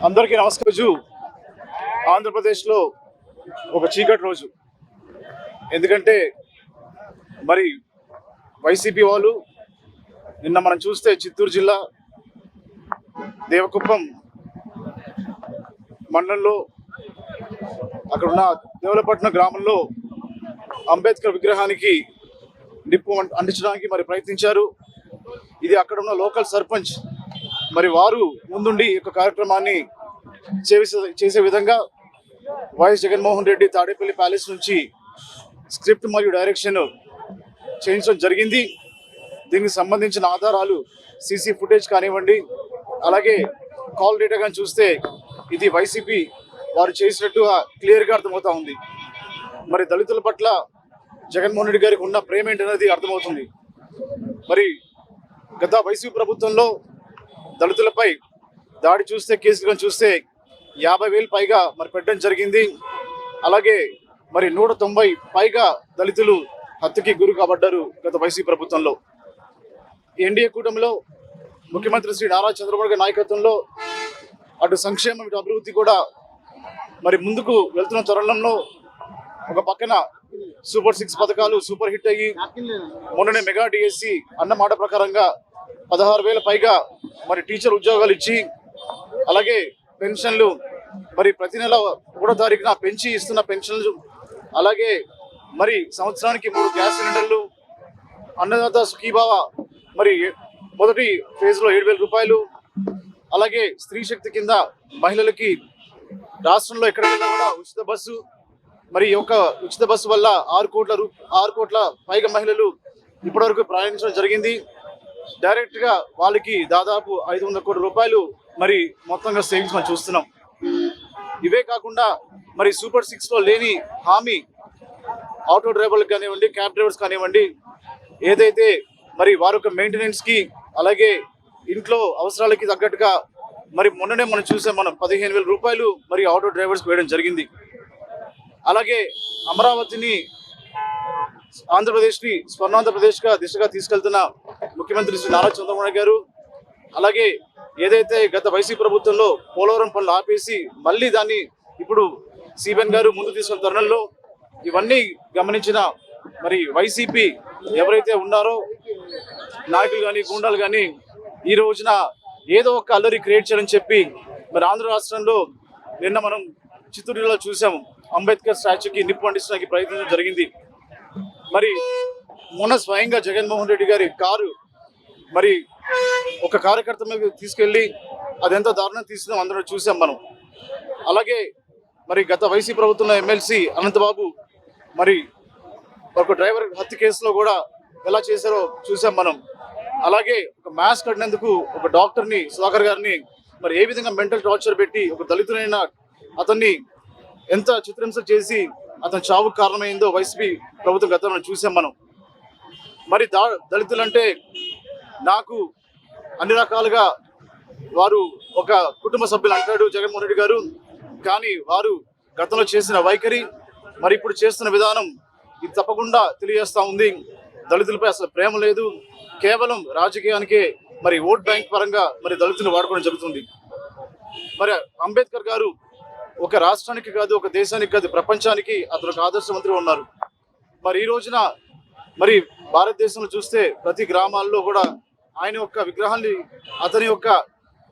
అందరికీ నమస్కారం. ఆంధ్రప్రదేశ్లో ఒక చీకటి రోజు. ఎందుకంటే మరి వైసీపీ వాళ్ళు నిన్న మనం చూస్తే చిత్తూరు జిల్లా దేవకుప్పం మండలంలో అక్కడున్న దేవలపట్నం గ్రామంలో అంబేద్కర్ విగ్రహానికి నిప్పు అంటించడానికి మరి ప్రయత్నించారు. ఇది అక్కడున్న లోకల్ సర్పంచ్ మరి వారు ముందుండి ఈ కార్యక్రమాన్ని చేసే విధంగా వైఎస్ జగన్మోహన్ రెడ్డి తాడేపల్లి ప్యాలెస్ నుంచి స్క్రిప్ట్ మరియు డైరెక్షన్ చేయించడం జరిగింది. దీనికి సంబంధించిన ఆధారాలు సీసీ ఫుటేజ్ కానివ్వండి, అలాగే కాల్ డేటా కానీ చూస్తే ఇది వైసీపీ వారు చేసినట్టుగా క్లియర్గా అర్థమవుతా ఉంది. మరి దళితుల పట్ల జగన్మోహన్ రెడ్డి గారికి ఉన్న ప్రేమ ఏంటనేది అర్థమవుతుంది. మరి గత వైసీపీ ప్రభుత్వంలో దళితులపై దాడి చూస్తే, కేసులు చూస్తే 50,000 పైగా మరి పెట్టడం జరిగింది. అలాగే మరి 190 పైగా దళితులు హత్యకి గురి కాబడ్డారు గత వైసీపీ ప్రభుత్వంలో. ఎన్డీఏ కూటమిలో ముఖ్యమంత్రి శ్రీ నారా చంద్రబాబు గారి నాయకత్వంలో అటు సంక్షేమం ఇటు అభివృద్ధి కూడా మరి ముందుకు వెళ్తున్న తరుణంలో ఒక పక్కన సూపర్ 6 పథకాలు సూపర్ హిట్ అయ్యి మొన్ననే మెగా డిఎస్సి అన్న మాట ప్రకారంగా 16,000 పైగా మరి టీచర్ ఉద్యోగాలు ఇచ్చి, అలాగే పెన్షన్లు మరి ప్రతి నెల 3వ తారీఖున పెంచి ఇస్తున్న పెన్షన్లు, అలాగే మరి సంవత్సరానికి 3 గ్యాస్ సిలిండర్లు, అన్నదాత సుఖీభావ మరి మొదటి ఫేజ్లో 7,000 రూపాయలు, అలాగే స్త్రీ శక్తి కింద మహిళలకి రాష్ట్రంలో ఎక్కడికైనా కూడా ఉచిత బస్సు. మరి ఈ యొక్క ఉచిత బస్సు వల్ల 6 కోట్ల పైగా మహిళలు ఇప్పటివరకు ప్రయాణించడం జరిగింది. డైరెక్ట్గా వాళ్ళకి దాదాపు 500 కోట్ల రూపాయలు మరి మొత్తంగా సేవింగ్స్ మనం చూస్తున్నాం. ఇవే కాకుండా మరి సూపర్ 6లో లేని హామీ ఆటో డ్రైవర్లకు కానివ్వండి, క్యాబ్ డ్రైవర్స్ కానివ్వండి, ఏదైతే మరి వారి యొక్క మెయింటెనెన్స్కి అలాగే ఇంట్లో అవసరాలకి తగ్గట్టుగా మరి మొన్ననే మనం చూసాం, మనం 15,000 రూపాయలు మరి ఆటో డ్రైవర్స్కి వేయడం జరిగింది. అలాగే అమరావతిని ఆంధ్రప్రదేశ్ని స్వర్ణాంధ్రప్రదేశ్గా దిశగా తీసుకెళ్తున్న ముఖ్యమంత్రి శ్రీ నారా చంద్రబాబు నాయుడు గారు, అలాగే ఏదైతే గత వైసీపీ ప్రభుత్వంలో పోలవరం పనులు ఆపేసి మళ్ళీ దాన్ని ఇప్పుడు సిబిఎన్ గారు ముందు తీసుకున్న తరుణంలో ఇవన్నీ గమనించిన మరి వైసీపీ ఎవరైతే ఉన్నారో నాయకులు కానీ గూండాలు కానీ ఈ రోజున ఏదో ఒక అల్లరి క్రియేట్ చేయాలని చెప్పి మరి ఆంధ్ర రాష్ట్రంలో నిన్న మనం చిత్తూరు జిల్లాలో చూసాము, అంబేద్కర్ స్టాచ్యూకి నిప్పు అంటించడానికి ప్రయత్నం జరిగింది. మరి మొన్న స్వయంగా జగన్మోహన్ రెడ్డి గారి కారు మరి ఒక కార్యకర్త మీద తీసుకెళ్ళి అదెంత దారుణం తీసినాం అందరూ చూసాం మనం. అలాగే మరి గత వైసీపీ ప్రభుత్వంలో ఎమ్మెల్సీ అనంతబాబు మరి ఒక డ్రైవర్ హత్య కేసులో కూడా ఎలా చేశారో చూసాం మనం. అలాగే ఒక మ్యాథ్స్ కట్టినందుకు ఒక డాక్టర్ని సుధాకర్ గారిని మరి ఏ విధంగా మెంటల్ టార్చర్ పెట్టి ఒక దళితులైన అతన్ని ఎంత చిత్రహింస చేసి అతని చావుకు కారణమైందో వైసీపీ ప్రభుత్వం గతంలో చూసాం మనం. మరి దళితులంటే నాకు అన్ని రకాలుగా వారు ఒక కుటుంబ సభ్యులు అంటాడు జగన్మోహన్ రెడ్డి గారు. కానీ వారు గతంలో చేసిన వైఖరి మరి ఇప్పుడు చేస్తున్న విధానం ఇది తప్పకుండా తెలియజేస్తూ ఉంది. దళితులపై అసలు ప్రేమ లేదు, కేవలం రాజకీయానికే మరి ఓట్ బ్యాంక్ పరంగా మరి దళితులు వాడుకోవడం జరుగుతుంది. మరి అంబేద్కర్ గారు ఒక రాష్ట్రానికి కాదు, ఒక దేశానికి కాదు, ప్రపంచానికి అతను ఒక ఆదర్శవంతులు ఉన్నారు. మరి ఈ రోజున మరి భారతదేశంలో చూస్తే ప్రతి గ్రామాల్లో కూడా ఆయన యొక్క విగ్రహాన్ని అతని యొక్క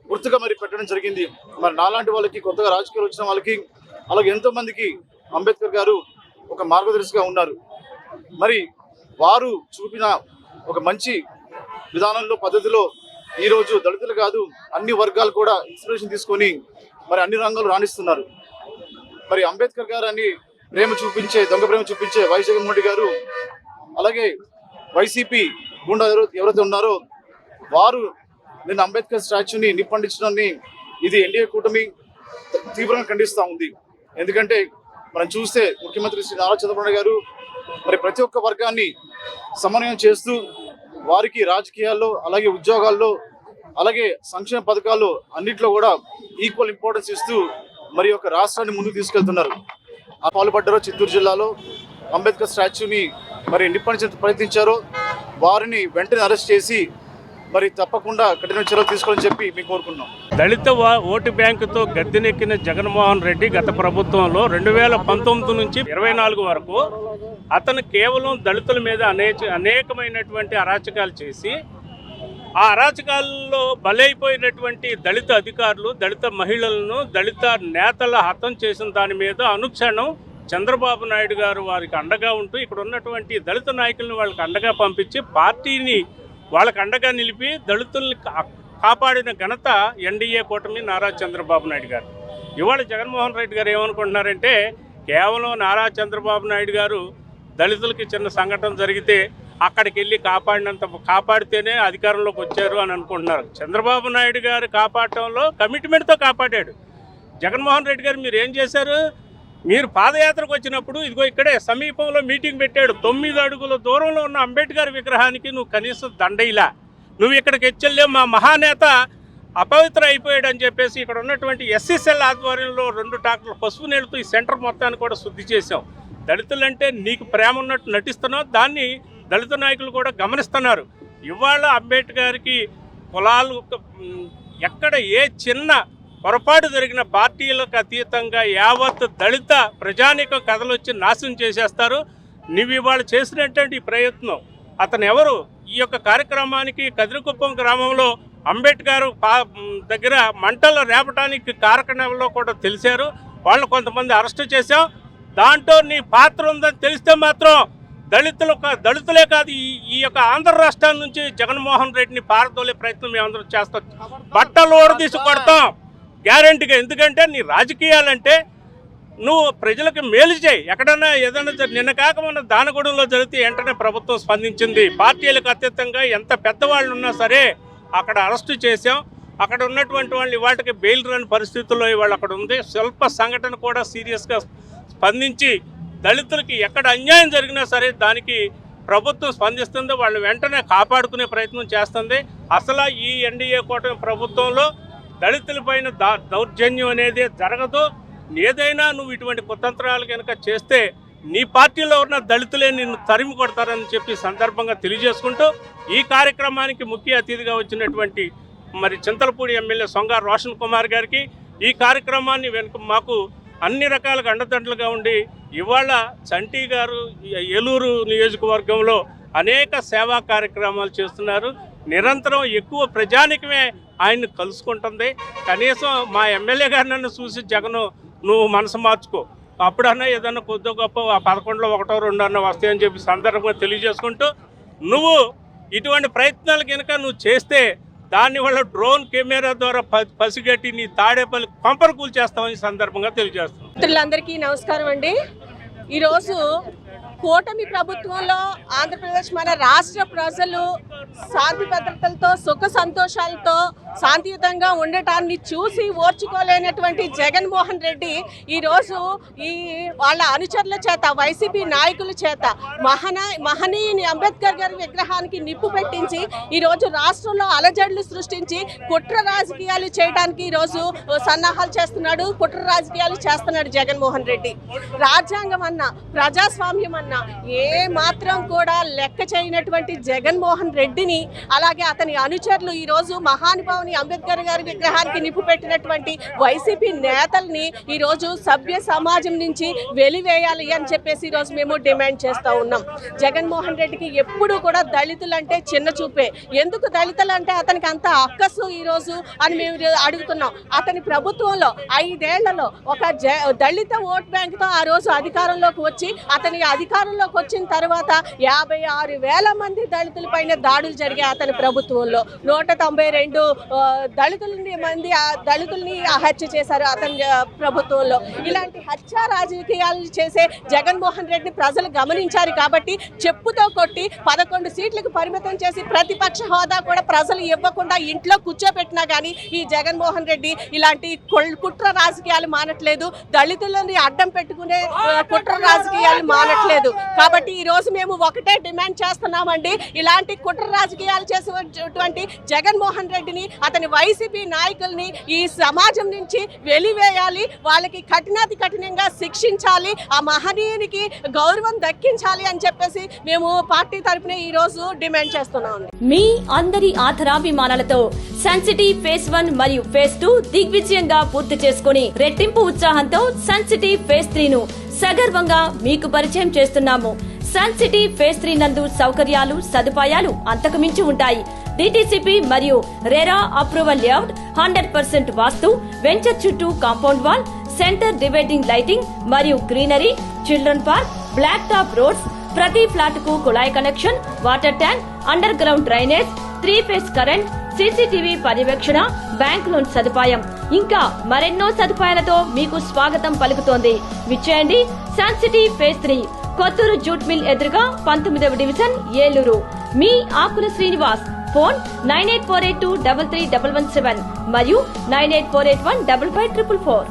గుర్తుగా మరి పెట్టడం జరిగింది. మరి నాలాంటి వాళ్ళకి, కొత్తగా రాజకీయాలు వచ్చిన వాళ్ళకి, అలాగే ఎంతో మందికి అంబేద్కర్ గారు ఒక మార్గదర్శిగా ఉన్నారు. మరి వారు చూపిన ఒక మంచి విధానంలో, పద్ధతిలో ఈరోజు దళితులు కాదు అన్ని వర్గాలు కూడా ఇన్స్పిరేషన్ తీసుకొని మరి అన్ని రంగాలు రాణిస్తున్నారు. మరి అంబేద్కర్ గారు అని దొంగ ప్రేమ చూపించే వైఎస్ జగన్మోహన్ రెడ్డి గారు, అలాగే వైసీపీ గుండా ఎవరైతే ఉన్నారో వారు నిన్న అంబేద్కర్ స్టాచ్యూని నిప్పండించడాన్ని ఇది ఎన్డీఏ కూటమి తీవ్రంగా ఖండిస్తూ ఉంది. ఎందుకంటే మనం చూస్తే ముఖ్యమంత్రి శ్రీ నారా చంద్రబాబు నాయుడు గారు మరి ప్రతి ఒక్క వర్గాన్ని సమన్వయం చేస్తూ వారికి రాజకీయాల్లో, అలాగే ఉద్యోగాల్లో, అలాగే సంక్షేమ పథకాల్లో అన్నింటిలో కూడా ఈక్వల్ ఇంపార్టెన్స్ ఇస్తూ మరి ఒక రాష్ట్రాన్ని ముందుకు తీసుకెళ్తున్నారు. ఆ పాల్పడ్డారో చిత్తూరు జిల్లాలో అంబేద్కర్ స్టాచ్యూని మరి నిప్పండించడానికి ప్రయత్నించారో వారిని వెంటనే అరెస్ట్ చేసి మరి తప్పకుండా కఠిన చర్యలు తీసుకోవాలని చెప్పి మేము కోరుకున్నాం. దళిత ఓటు బ్యాంకుతో గద్దెనెక్కిన జగన్మోహన్ రెడ్డి గత ప్రభుత్వంలో 2019 నుంచి 24 వరకు అతను కేవలం దళితుల మీద అనేకమైనటువంటి అరాచకాలు చేసి, ఆ అరాచకాల్లో బలైపోయినటువంటి దళిత అధికారులు, దళిత మహిళలను, దళిత నేతల హతం చేసిన దాని మీద అనుక్షణం చంద్రబాబు నాయుడు గారు వారికి అండగా ఉంటూ ఇక్కడ ఉన్నటువంటి దళిత నాయకులను వాళ్ళకి అండగా పంపించి పార్టీని వాళ్ళకి అండగా నిలిపి దళితుల్ని కాపాడిన ఘనత ఎన్డీఏ కూటమి నారా చంద్రబాబు నాయుడు గారు. ఇవాళ జగన్మోహన్ రెడ్డి గారు ఏమనుకుంటున్నారంటే కేవలం నారా చంద్రబాబు నాయుడు గారు దళితులకి చిన్న సంఘటన జరిగితే అక్కడికి వెళ్ళి కాపాడితేనే అధికారంలోకి వచ్చారు అని అనుకుంటున్నారు. చంద్రబాబు నాయుడు గారు కాపాడటంలో కమిట్మెంట్తో కాపాడాడు. జగన్మోహన్ రెడ్డి గారు మీరు ఏం చేశారు? మీరు పాదయాత్రకు వచ్చినప్పుడు ఇదిగో ఇక్కడే సమీపంలో మీటింగ్ పెట్టాడు. 9 అడుగుల దూరంలో ఉన్న అంబేద్కర్ విగ్రహానికి నువ్వు కనీసం దండయిలా, నువ్వు ఇక్కడికి హెచ్చలేవు, మా మహానేత అపవిత్ర అయిపోయాడు అని చెప్పేసి ఇక్కడ ఉన్నటువంటి ఎస్ఎస్ఎల్ ఆధ్వర్యంలో 2 ట్రాక్టర్ల పసుపు నీళ్ళతో ఈ సెంటర్ మొత్తాన్ని కూడా శుద్ధి చేశాం. దళితులంటే నీకు ప్రేమ ఉన్నట్టు నటిస్తున్నావు, దాన్ని దళిత నాయకులు కూడా గమనిస్తున్నారు. ఇవాళ అంబేద్కర్కి కులాలు ఎక్కడ ఏ చిన్న పొరపాటు జరిగిన పార్టీలకు అతీతంగా యావత్ దళిత ప్రజానీకం కథలొచ్చి నాశనం చేసేస్తారు. నువ్వు ఇవాళ చేసినటువంటి ప్రయత్నం అతను ఎవరు? ఈ యొక్క కార్యక్రమానికి కదిరికుప్పం గ్రామంలో అంబేద్కర్ దగ్గర మంటలు రేపటానికి కారకణంలో కూడా తెలిసారు. వాళ్ళు కొంతమంది అరెస్టు చేశాం. దాంట్లో నీ పాత్ర ఉందని తెలిస్తే మాత్రం దళితులే కాదు ఈ యొక్క ఆంధ్ర రాష్ట్రాల నుంచి జగన్మోహన్ రెడ్డిని పారదోలే ప్రయత్నం మేమందరం చేస్తాం. బట్టలు ఓడదీసి కొడతాం గ్యారెంటీగా. ఎందుకంటే నీ రాజకీయాలంటే నువ్వు ప్రజలకు మేలు చేయి. ఎక్కడన్నా ఏదైనా నిన్న కాక మన దానగూడెంలో జరిగితే వెంటనే ప్రభుత్వం స్పందించింది. పార్టీలకు అతీతంగా ఎంత పెద్దవాళ్ళు ఉన్నా సరే అక్కడ అరెస్టు చేశాం. అక్కడ ఉన్నటువంటి వాళ్ళు ఇవాటికి బెయిల్ రాని పరిస్థితుల్లో ఇవాళ అక్కడ ఉంది. స్వల్ప సంఘటన కూడా సీరియస్గా స్పందించి దళితులకి ఎక్కడ అన్యాయం జరిగినా సరే దానికి ప్రభుత్వం స్పందిస్తుంది. వాళ్ళు వెంటనే కాపాడుకునే ప్రయత్నం చేస్తుంది. అసలు ఈ ఎన్డీఏ కూటమి ప్రభుత్వంలో దళితులపైన దౌర్జన్యం అనేది జరగదు. ఏదైనా నువ్వు ఇటువంటి కుతంత్రాలు కనుక చేస్తే నీ పార్టీలో ఉన్న దళితులే నిన్ను తరిమి కొడతారని చెప్పి సందర్భంగా తెలియజేసుకుంటూ ఈ కార్యక్రమానికి ముఖ్య అతిథిగా వచ్చినటువంటి మరి చింతలపూడి ఎమ్మెల్యే సొంగారు రోషన్ కుమార్ గారికి, ఈ కార్యక్రమాన్ని వెనుక మాకు అన్ని రకాలుగా అండదండలుగా ఉండి ఇవాళ చంటి గారు ఏలూరు నియోజకవర్గంలో అనేక సేవా కార్యక్రమాలు చేస్తున్నారు. నిరంతరం ఎక్కువ ప్రజానికమే ఆయన్ని కలుసుకుంటుంది. కనీసం మా ఎమ్మెల్యే గారు నన్ను చూసి జగను నువ్వు మనసు మార్చుకో, అప్పుడన్నా ఏదన్నా కొద్ది గొప్ప 11లో 1, 2 అన్న వస్తాయని చెప్పి సందర్భంగా తెలియజేసుకుంటూ నువ్వు ఇటువంటి ప్రయత్నాలు కనుక నువ్వు చేస్తే దాన్ని వల్ల డ్రోన్ కెమెరా ద్వారా పసిగట్టి నీ తాడేపల్లి పంపరు కూల్చేస్తామని సందర్భంగా తెలియజేస్తున్నాం. మిత్రులందరికీ నమస్కారం అండి. ఈరోజు కూటమి ప్రభుత్వంలో ఆంధ్రప్రదేశ్ మన రాష్ట్ర ప్రజలు శాంతి భద్రతలతో సుఖ సంతోషాలతో శాంతియుతంగా ఉండటాన్ని చూసి ఓర్చుకోలేనటువంటి జగన్మోహన్ రెడ్డి ఈరోజు వాళ్ళ అనుచరుల చేత వైసీపీ నాయకుల చేత మహనీయుని అంబేద్కర్ గారి విగ్రహానికి నిప్పు పెట్టించి ఈరోజు రాష్ట్రంలో అలజడులు సృష్టించి కుట్ర రాజకీయాలు చేయడానికి ఈరోజు సన్నాహాలు చేస్తున్నాడు, కుట్ర రాజకీయాలు చేస్తున్నాడు జగన్మోహన్ రెడ్డి. రాజ్యాంగం అన్నా ప్రజాస్వామ్యం అన్నా ఏ మాత్రం కూడా లెక్క చేయనటువంటి జగన్మోహన్ రెడ్డిని, అలాగే అతని అనుచరులు ఈరోజు మహానుభావుని అంబేద్కర్ గారి విగ్రహానికి నిప్పు పెట్టినటువంటి వైసీపీ నేతల్ని ఈరోజు సభ్య సమాజం నుంచి వెలివేయాలి అని చెప్పేసి ఈరోజు మేము డిమాండ్ చేస్తూ ఉన్నాం. జగన్మోహన్ రెడ్డికి ఎప్పుడు కూడా దళితులంటే చిన్న చూపే. ఎందుకు దళితులంటే అతనికి అంత అక్కసు ఈరోజు అని మేము అడుగుతున్నాం. అతని ప్రభుత్వంలో 5 ఏళ్లలో ఒక దళిత ఓట్ బ్యాంక్తో ఆ రోజు అధికారంలోకి వచ్చి అతని అధికారంలోకి వచ్చిన తర్వాత 56,000 మంది దళితులపైన దాడులు జరిగాయి అతని ప్రభుత్వంలో. 192 దళితుల్ని హత్య చేశారు అతని ప్రభుత్వంలో. ఇలాంటి హత్య రాజకీయాలు చేసే జగన్మోహన్ రెడ్డి ప్రజలు గమనించారు కాబట్టి చెప్పుతో కొట్టి 11 సీట్లకు పరిమితం చేసి ప్రతిపక్ష హోదా కూడా ప్రజలు ఇవ్వకుండా ఇంట్లో కూర్చోబెట్టినా కానీ ఈ జగన్మోహన్ రెడ్డి ఇలాంటి కుట్ర రాజకీయాలు మానట్లేదు, దళితులని అడ్డం పెట్టుకునే కుట్ర రాజకీయాలు మానట్లేదు. కాబట్టి ఈ రోజు మేము ఒకటే డిమాండ్ చేస్తున్నామండి, ఇలాంటి కుట్ర రాజకీయాలు చేసేటువంటి జగన్మోహన్ రెడ్డిని, అతని వైసీపీ నాయకుల్ని ఈ సమాజం నుంచి వెలివేయాలి, వాళ్ళకి కఠినంగా శిక్షించాలి, ఆ మహనీయునికి గౌరవం దక్కించాలి అని చెప్పేసి మేము పార్టీ తరపున ఈ రోజు డిమాండ్ చేస్తున్నాం. మీ అందరి ఆధారాభిమానాలతో సన్ సిటీ ఫేజ్ 1 మరియు ఫేజ్ 2 దిగ్విజయంగా పూర్తి చేసుకుని రెట్టింపు ఉత్సాహంతో సన్ సిటీ ఫేజ్ 3 ను సగర్వంగా మీకు పరిచయం చేస్తున్నాము. సన్ సిటీ ఫేజ్ 3 నందు సౌకర్యాలు సదుపాయాలు అంతకుమించి ఉంటాయి. డిటిసిపి మరియు RERA approval layout, 100% vastu, venture చుట్టూ compound wall, centre dividing lighting మరియు greenery, children park, black top roads, ప్రతి ఫ్లాట్ కు కుళాయి connection, water tank, underground drainage, 3 phase current, CCTV పర్యవేక్షణ, బ్యాంక్ లోన్ సదుపాయం ఇంకా మరెన్నో సదుపాయాలతో మీకు స్వాగతం పలుకుతోంది. విచ్చేయండి Sun City phase 3, Kothuru jute mill ఎదురుగా 19వ డివిజన్, ఏలూరు. మీ ఆకుల శ్రీనివాస్. ఫోన్ 9848233117 మరియు 9848155544.